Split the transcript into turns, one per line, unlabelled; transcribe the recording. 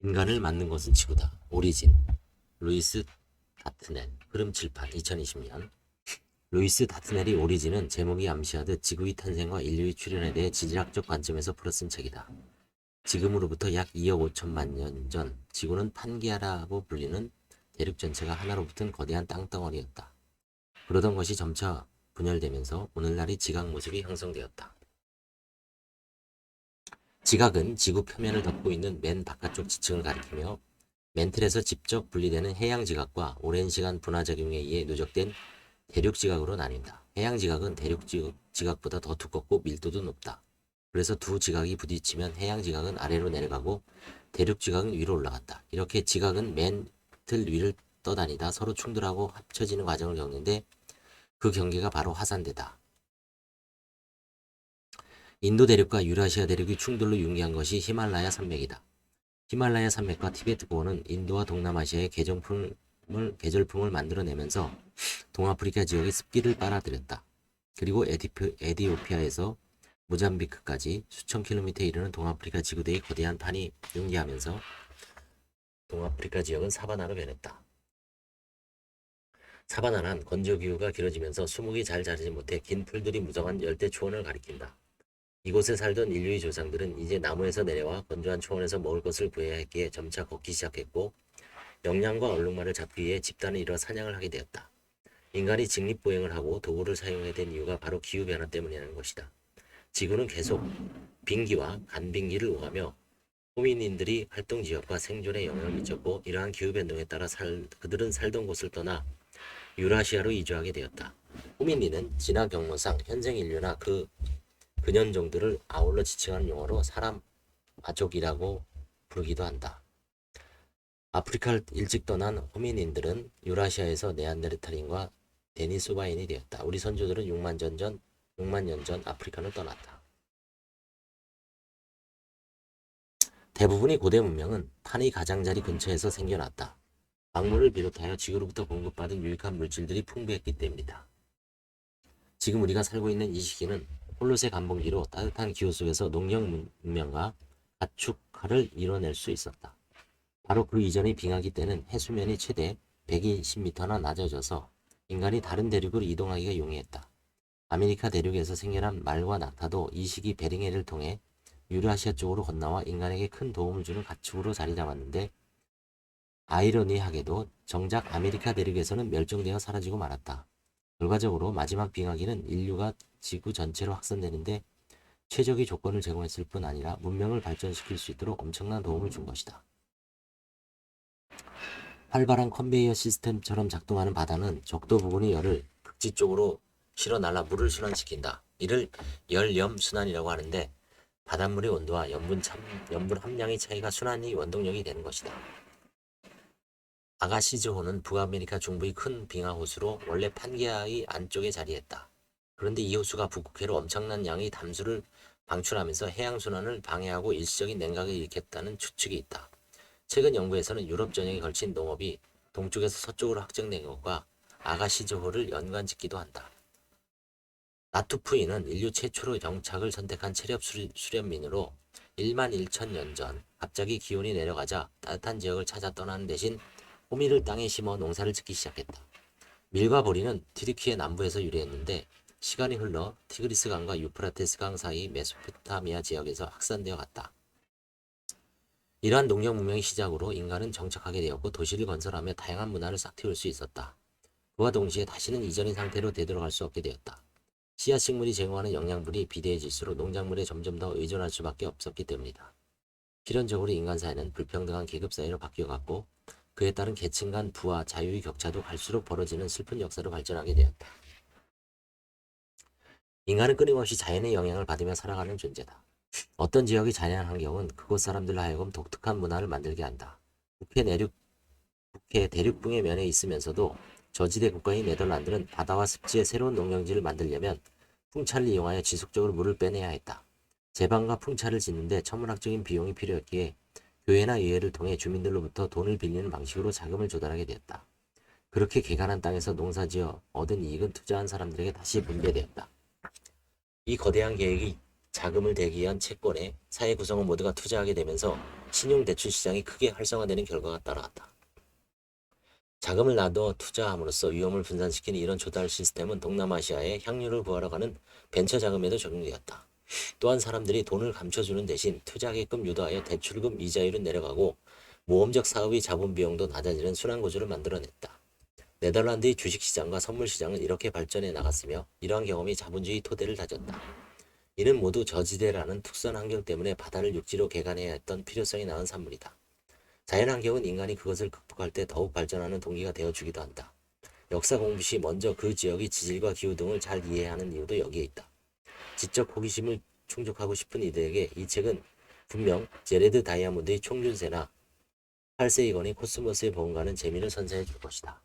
인간을 만든 것은 지구다. 오리진. 루이스 다트넬. 흐름 칠판. 2020년. 루이스 다트넬이 오리진은 제목이 암시하듯 지구의 탄생과 인류의 출현에 대해 지질학적 관점에서 풀어쓴 책이다. 지금으로부터 약 2억 5천만 년 전, 지구는 판게아라고 불리는 대륙 전체가 하나로 붙은 거대한 땅덩어리였다. 그러던 것이 점차 분열되면서 오늘날의 지각 모습이 형성되었다. 지각은 지구 표면을 덮고 있는 맨 바깥쪽 지층을 가리키며 맨틀에서 직접 분리되는 해양 지각과 오랜 시간 분화 작용에 의해 누적된 대륙 지각으로 나뉜다. 해양 지각은 대륙 지각보다 더 두껍고 밀도도 높다. 그래서 두 지각이 부딪히면 해양 지각은 아래로 내려가고 대륙 지각은 위로 올라간다. 이렇게 지각은 맨틀 위를 떠다니다 서로 충돌하고 합쳐지는 과정을 겪는데 그 경계가 바로 화산대다. 인도 대륙과 유라시아 대륙이 충돌로 융기한 것이 히말라야 산맥이다. 히말라야 산맥과 티베트 고원은 인도와 동남아시아의 계절풍을 만들어내면서 동아프리카 지역의 습기를 빨아들였다. 그리고 에디오피아에서 모잠비크까지 수천 킬로미터에 이르는 동아프리카 지구대의 거대한 판이 융기하면서 동아프리카 지역은 사바나로 변했다. 사바나는 건조기후가 길어지면서 수목이 잘 자라지 못해 긴 풀들이 무성한 열대 초원을 가리킨다. 이곳에 살던 인류의 조상들은 이제 나무에서 내려와 건조한 초원에서 먹을 것을 구해야 했기에 점차 걷기 시작했고 영양과 얼룩말을 잡기 위해 집단을 이뤄 사냥을 하게 되었다. 인간이 직립보행을 하고 도구를 사용해야 된 이유가 바로 기후변화 때문이라는 것이다. 지구는 계속 빙기와 간빙기를 오가며 호미닌들이 활동 지역과 생존에 영향을 미쳤고 이러한 기후변동에 따라 그들은 살던 곳을 떠나 유라시아로 이주하게 되었다. 호미닌은 진화 경로상 현생 인류나 그 근현종들을 아울러 지칭하는 용어로 사람 가족이라고 부르기도 한다. 아프리카를 일찍 떠난 호미닌들은 유라시아에서 네안데르탈인과 데니소바인이 되었다. 우리 선조들은 6만 년 전 아프리카를 떠났다. 대부분의 고대 문명은 판의 가장자리 근처에서 생겨났다. 광물을 비롯하여 지구로부터 공급받은 유익한 물질들이 풍부했기 때문이다. 지금 우리가 살고 있는 이 시기는 홀롯의 간본기로 따뜻한 기후 속에서 농경 문명과 가축화를 이뤄낼 수 있었다. 바로 그 이전의 빙하기 때는 해수면이 최대 120m나 낮아져서 인간이 다른 대륙으로 이동하기가 용이했다. 아메리카 대륙에서 생겨난 말과 낙타도 이 시기 베링해를 통해 유라시아 쪽으로 건너와 인간에게 큰 도움을 주는 가축으로 자리 잡았는데 아이러니하게도 정작 아메리카 대륙에서는 멸종되어 사라지고 말았다. 결과적으로 마지막 빙하기는 인류가 지구 전체로 확산되는데 최적의 조건을 제공했을 뿐 아니라 문명을 발전시킬 수 있도록 엄청난 도움을 준 것이다. 활발한 컨베이어 시스템처럼 작동하는 바다는 적도 부근의 열을 극지 쪽으로 실어 날라 물을 순환시킨다. 이를 열염순환이라고 하는데 바닷물의 온도와 염분 함량의 차이가 순환의 원동력이 되는 것이다. 아가시즈호는 북아메리카 중부의 큰 빙하 호수로 원래 판게아의 안쪽에 자리했다. 그런데 이 호수가 북극해로 엄청난 양의 담수를 방출하면서 해양순환을 방해하고 일시적인 냉각을 일으켰다는 추측이 있다. 최근 연구에서는 유럽 전역에 걸친 농업이 동쪽에서 서쪽으로 확장된 것과 아가시즈호를 연관짓기도 한다. 나투프이는 인류 최초로 정착을 선택한 체렵 수련민으로 1만 1천 년 전 갑자기 기온이 내려가자 따뜻한 지역을 찾아 떠나는 대신 호미를 땅에 심어 농사를 짓기 시작했다. 밀과 보리는 튀르키예 남부에서 유래했는데 시간이 흘러 티그리스 강과 유프라테스 강 사이 메소포타미아 지역에서 확산되어 갔다. 이러한 농경 문명의 시작으로 인간은 정착하게 되었고 도시를 건설하며 다양한 문화를 싹틔울 수 있었다. 그와 동시에 다시는 이전의 상태로 되돌아갈 수 없게 되었다. 씨앗식물이 제공하는 영양분이 비대해질수록 농작물에 점점 더 의존할 수밖에 없었기 때문이다. 필연적으로 인간 사회는 불평등한 계급 사회로 바뀌어갔고 그에 따른 계층 간 부와 자유의 격차도 갈수록 벌어지는 슬픈 역사로 발전하게 되었다. 인간은 끊임없이 자연의 영향을 받으며 살아가는 존재다. 어떤 지역의 자연 환경은 그곳 사람들로 하여금 독특한 문화를 만들게 한다. 북해 대륙붕의 면에 있으면서도 저지대 국가인 네덜란드는 바다와 습지에 새로운 농경지를 만들려면 풍차를 이용하여 지속적으로 물을 빼내야 했다. 제방과 풍차를 짓는데 천문학적인 비용이 필요했기에 교회나 의회를 통해 주민들로부터 돈을 빌리는 방식으로 자금을 조달하게 되었다. 그렇게 개간한 땅에서 농사지어 얻은 이익은 투자한 사람들에게 다시 분배되었다. 이 거대한 계획이 자금을 대기한 채권에 사회 구성원 모두가 투자하게 되면서 신용대출 시장이 크게 활성화되는 결과가 따라왔다. 자금을 놔둬 투자함으로써 위험을 분산시키는 이런 조달 시스템은 동남아시아의 향유를 구하러 가는 벤처 자금에도 적용되었다. 또한 사람들이 돈을 감춰주는 대신 투자하게끔 유도하여 대출금 이자율은 내려가고 모험적 사업의 자본 비용도 낮아지는 순환 구조를 만들어냈다. 네덜란드의 주식시장과 선물시장은 이렇게 발전해 나갔으며 이러한 경험이 자본주의 토대를 다졌다. 이는 모두 저지대라는 특수한 환경 때문에 바다를 육지로 개간해야 했던 필요성이 낳은 산물이다. 자연환경은 인간이 그것을 극복할 때 더욱 발전하는 동기가 되어주기도 한다. 역사 공부 시 먼저 그 지역의 지질과 기후 등을 잘 이해해야 하는 이유도 여기에 있다. 지적 호기심을 충족하고 싶은 이들에게 이 책은 분명 제레드 다이아몬드의 총준세나 8세 이건의 코스모스의 보험과는 재미를 선사해 줄 것이다.